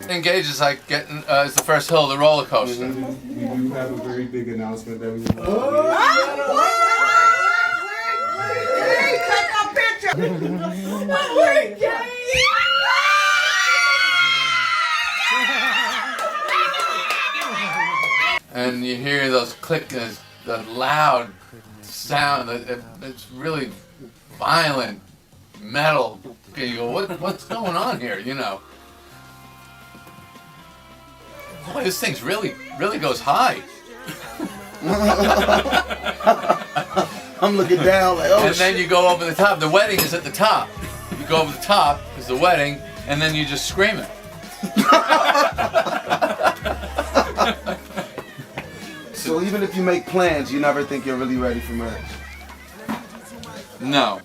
Engaged is like getting is the first hill of the roller coaster. We do have a very big announcement that we will make. And you hear those click, the loud sound. It's really violent metal. And you go, what's going on here? You know. Boy, this thing's really goes high. I'm looking down like, oh. And then you go over the top. The wedding is at the top. You go over the top is the wedding, and then you just scream it. So even if you make plans, you never think you're really ready for marriage. No,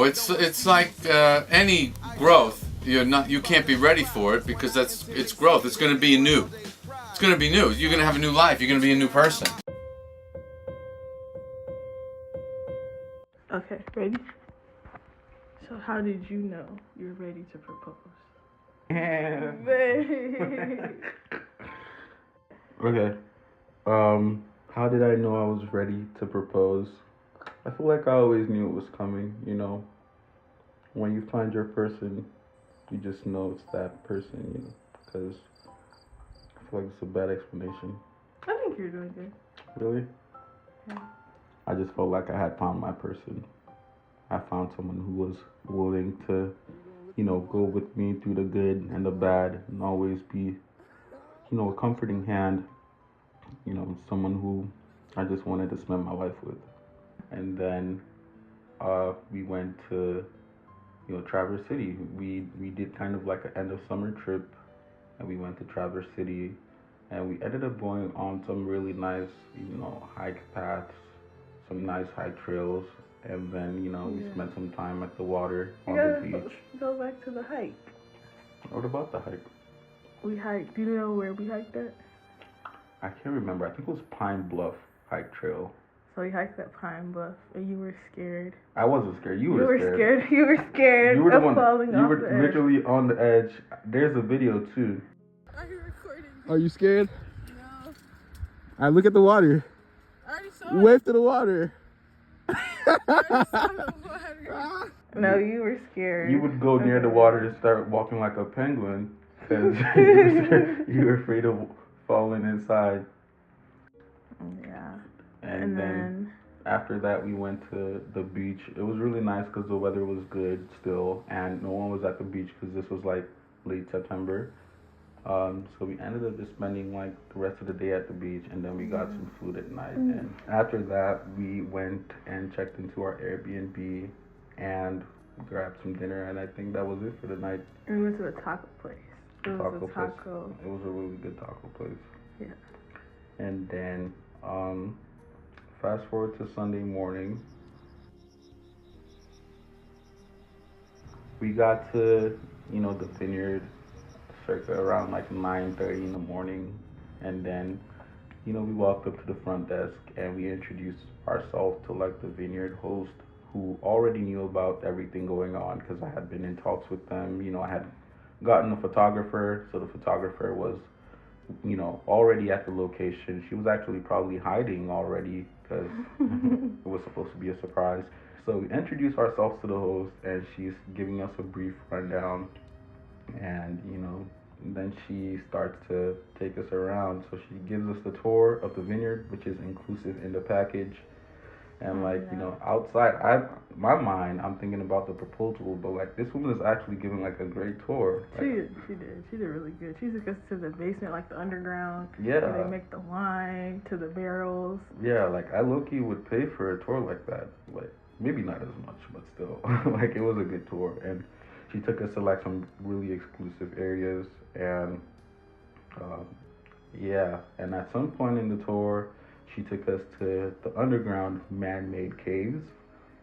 it's like any growth. You can't be ready for it because it's growth. It's going to be new. It's going to be new. You're going to have a new life. You're going to be a new person. Okay, ready? So how did you know you're ready to propose? Okay. How did I know I was ready to propose? I feel like I always knew it was coming, you know. When you find your person, you just know it's that person, you know, because I feel like it's a bad explanation. I think you're doing good. Really? Yeah. I just felt like I had found my person. I found someone who was willing to, you know, go with me through the good and the bad and always be, you know, a comforting hand, you know, someone who I just wanted to spend my life with. And then we went to, you know, Traverse City. We did kind of like an end of summer trip, and we went to Traverse City, and we ended up going on some really nice, you know, hike paths, some nice hike trails, and then, you know, we spent some time at the water on the beach. Go back to the hike. What about the hike? We hiked. Do you know where we hiked at? I can't remember. I think it was Pine Bluff Hike Trail. So we hiked at Pine Bluff, and you were scared. I wasn't scared. You were scared. You were scared. You were the of one. Falling You off were the edge. literally on the edge. There's a video too. Are you recording? Are you scared? No. I look at the water. I already saw it. Wave to the water. I already saw the water. No, you were scared. You would go near the water and start walking like a penguin because you were afraid of falling inside. Yeah. And then after that, we went to the beach. It was really nice because the weather was good still, and no one was at the beach because this was like late September. So we ended up just spending like the rest of the day at the beach, and then we got some food at night. And after that, we went and checked into our Airbnb and grabbed some dinner, and I think that was it for the night. And we went to a taco place. It was a taco. Place. It was a really good taco place. Yeah. And then fast forward to Sunday morning. We got to, you know, the vineyard circa around like 9:30 in the morning, and then, you know, we walked up to the front desk and we introduced ourselves to like the vineyard host, who already knew about everything going on because I had been in talks with them. You know, I had gotten a photographer, so the photographer was, you know, already at the location. She was actually probably hiding already because it was supposed to be a surprise. So we introduced ourselves to the host, and she's giving us a brief rundown, and, you know, then she starts to take us around. So she gives us the tour of the vineyard, which is inclusive in the package. And like, you know, outside, my mind, I'm thinking about the proposal, but like this woman is actually giving like a great tour. Like, She did really good. She took us to the basement, like the underground. Yeah. Where they make the wine, to the barrels. Yeah, like I low-key would pay for a tour like that. Like maybe not as much, but still, like it was a good tour. And she took us to like some really exclusive areas, and yeah. And at some point in the tour, she took us to the underground man-made caves,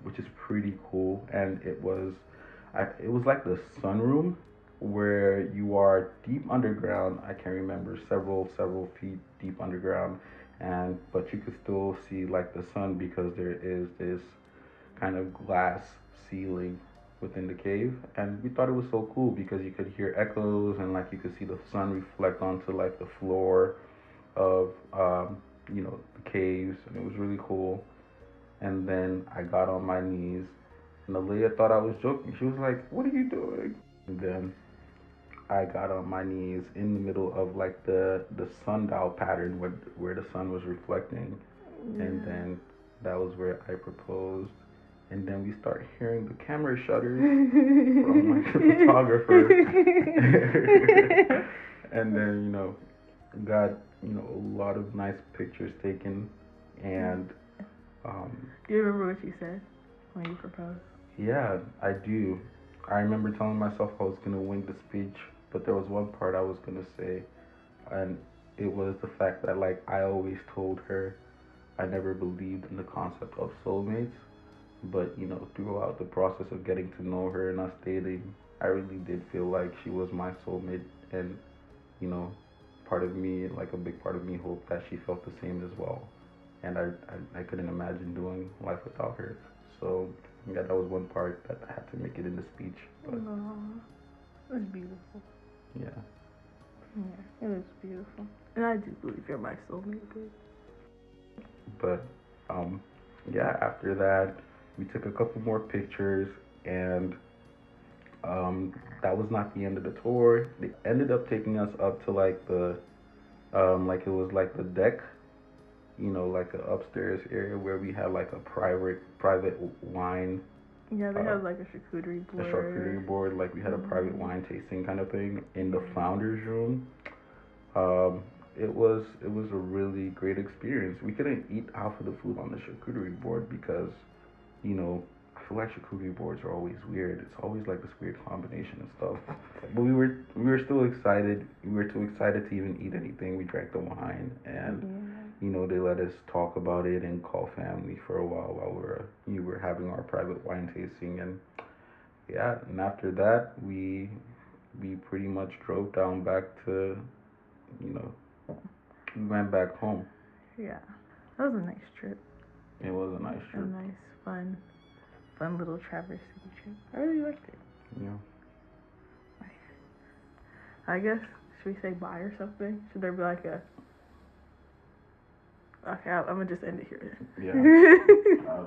which is pretty cool. And it was like the sunroom, where you are deep underground. I can't remember, several feet deep underground, but you could still see like the sun because there is this kind of glass ceiling within the cave, and we thought it was so cool because you could hear echoes and like you could see the sun reflect onto like the floor of the caves, and it was really cool. And then I got on my knees, and Aaliyah thought I was joking. She was like, "What are you doing?" And then I got on my knees in the middle of like the sundial pattern where the sun was reflecting, and then that was where I proposed. And then we start hearing the camera shutters from like the photographer, and then got a lot of nice pictures taken, and Do you remember what you said when you proposed? yeah, I do. I remember telling myself I was gonna wing the speech, but there was one part I was gonna say, and it was the fact that like I always told her I never believed in the concept of soulmates, but throughout the process of getting to know her and us dating, I really did feel like she was my soulmate, and you know, part of me, like a big part of me, hoped that she felt the same as well. And I couldn't imagine doing life without her. So yeah, that was one part that I had to make it in the speech. But Aww, it was beautiful. yeah, Yeah, it was beautiful. And I do believe you're my soulmate, babe. but yeah, after that we took a couple more pictures, and that was not the end of the tour. They ended up taking us up to like the like it was like the deck, like an upstairs area where we had like a private wine. Yeah, they had like a charcuterie A board. charcuterie board, like we had a private wine tasting kind of thing in the founders room. Um, it was a really great experience. We couldn't eat half of the food on the charcuterie board because, I feel like charcuterie boards are always weird. It's always like this weird combination of stuff. But we were still excited. We were too excited to even eat anything. We drank the wine, and they let us talk about it and call family for a while we were having our private wine tasting. And yeah, and after that we pretty much drove down back to, we went back home. Yeah, that was a nice trip. It was a nice A trip. nice, fun little Traverse City trip. I really liked it. Yeah. I guess, should we say bye or something? Should there be like a... Okay, I'm gonna just end it here. Yeah.